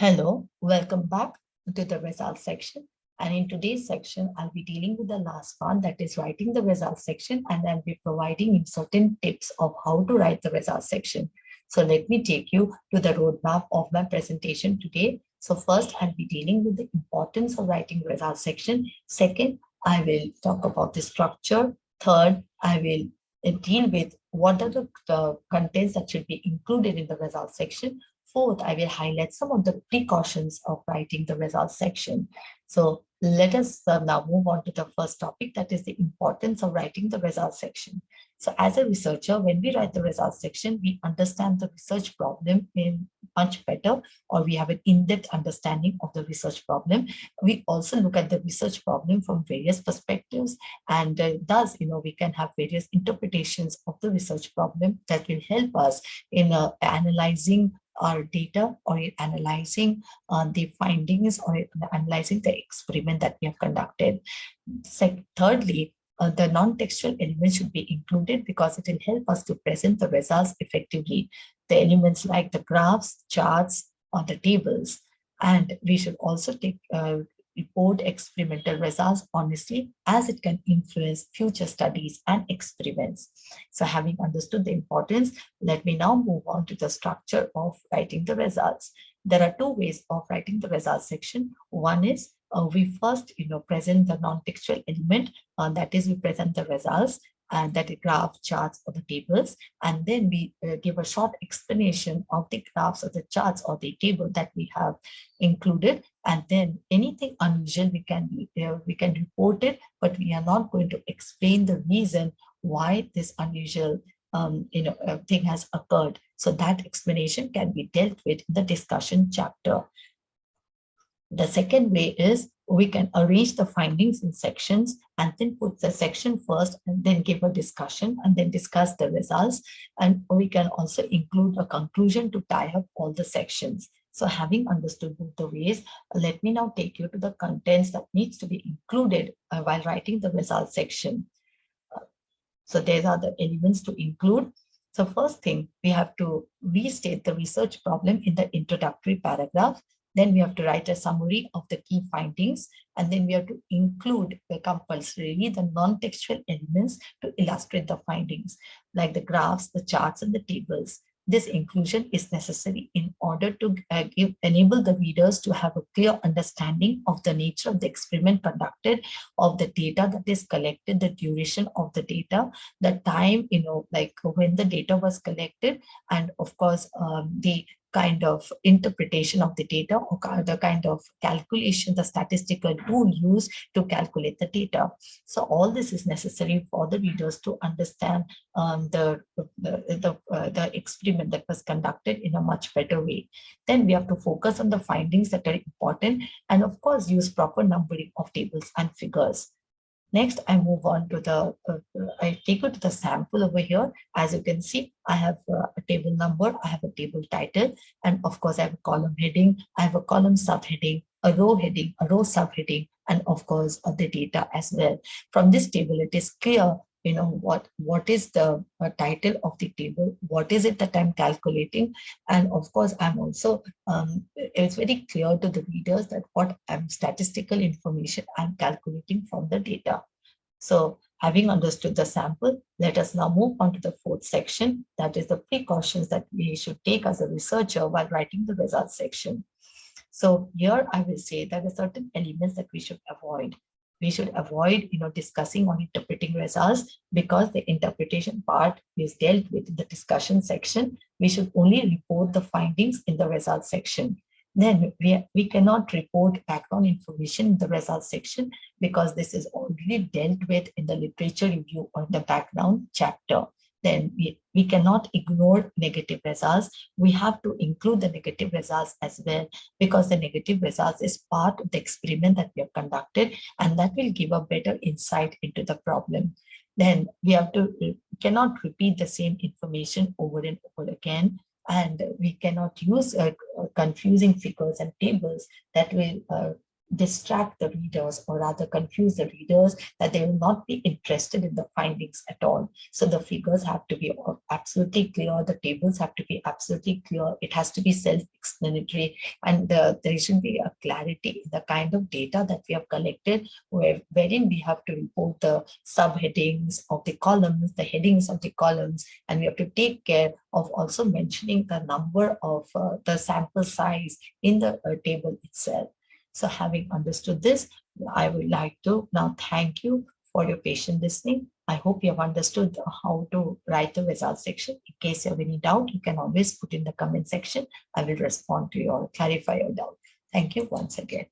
Hello, welcome back to the results section. And in today's section, I'll be dealing with the last part, that is writing the results section, and I'll be providing you certain tips of how to write the results section. So let me take you to the roadmap of my presentation today. So first, I'll be dealing with the importance of writing results section. Second, I will talk about the structure. Third, I will deal with what are the contents that should be included in the results section. Fourth, I will highlight some of the precautions of writing the results section. So let us now move on to the first topic, that is the importance of writing the results section. So as a researcher, when we write the results section, we understand the research problem in much better, or we have an in-depth understanding of the research problem. We also look at the research problem from various perspectives, and thus, we can have various interpretations of the research problem that will help us in analyzing our data, or analyzing the findings, or analyzing the experiment that we have conducted. Thirdly, the non-textual elements should be included because it will help us to present the results effectively. The elements like the graphs, charts, or the tables. And we should also report experimental results honestly, as it can influence future studies and experiments. So having understood the importance, let me now move on to the structure of writing the results. There are two ways of writing the results section. One is we first, present the non-textual element, that is, we present the results, and that is graph, charts, or the tables, and then we give a short explanation of the graphs or the charts or the table that we have included, and then anything unusual we can report it, but we are not going to explain the reason why this unusual thing has occurred. So that explanation can be dealt with in the discussion chapter. The second way is we can arrange the findings in sections and then put the section first and then give a discussion and then discuss the results. And we can also include a conclusion to tie up all the sections. So having understood both the ways, let me now take you to the contents that needs to be included while writing the results section. So these are the elements to include. So first thing, we have to restate the research problem in the introductory paragraph. Then we have to write a summary of the key findings, and then we have to include compulsorily the non-textual elements to illustrate the findings, like the graphs, the charts, and the tables. This inclusion is necessary in order to enable the readers to have a clear understanding of the nature of the experiment conducted, of the data that is collected, the duration of the data, the time, like when the data was collected, and of course, the kind of interpretation of the data, or the kind of calculation, the statistical tool used to calculate the data. So all this is necessary for the readers to understand the experiment that was conducted in a much better way. Then we have to focus on the findings that are important, and of course use proper numbering of tables and figures. Next, I move on to I take you to the sample over here. As you can see, I have a table number, I have a table title, and of course I have a column heading, I have a column subheading, a row heading, a row subheading, and of course the data as well. From this table, it is clear what is the title of the table, what is it that I'm calculating, and of course I'm also it's very clear to the readers that what statistical information I'm calculating from the data. So having understood the sample, let us now move on to the fourth section, that is the precautions that we should take as a researcher while writing the results section. So here I will say there are certain elements that we should avoid. We should avoid, discussing or interpreting results, because the interpretation part is dealt with in the discussion section. We should only report the findings in the results section. Then we cannot report background information in the results section, because this is already dealt with in the literature review or the background chapter. Then we cannot ignore negative results. We have to include the negative results as well, because the negative results is part of the experiment that we have conducted, and that will give a better insight into the problem. Then we cannot repeat the same information over and over again, and we cannot use confusing figures and tables that will distract the readers or rather confuse the readers that they will not be interested in the findings at all. So the figures have to be absolutely clear. The tables have to be absolutely clear. It has to be self-explanatory, and there should be a clarity in the kind of data that we have collected, wherein we have to report the subheadings of the columns, the headings of the columns, and we have to take care of also mentioning the number of the sample size in the table itself. So having understood this, I would like to now thank you for your patient listening. I hope you have understood how to write the results section. In case you have any doubt, you can always put in the comment section. I will respond to you or clarify your doubt. Thank you once again.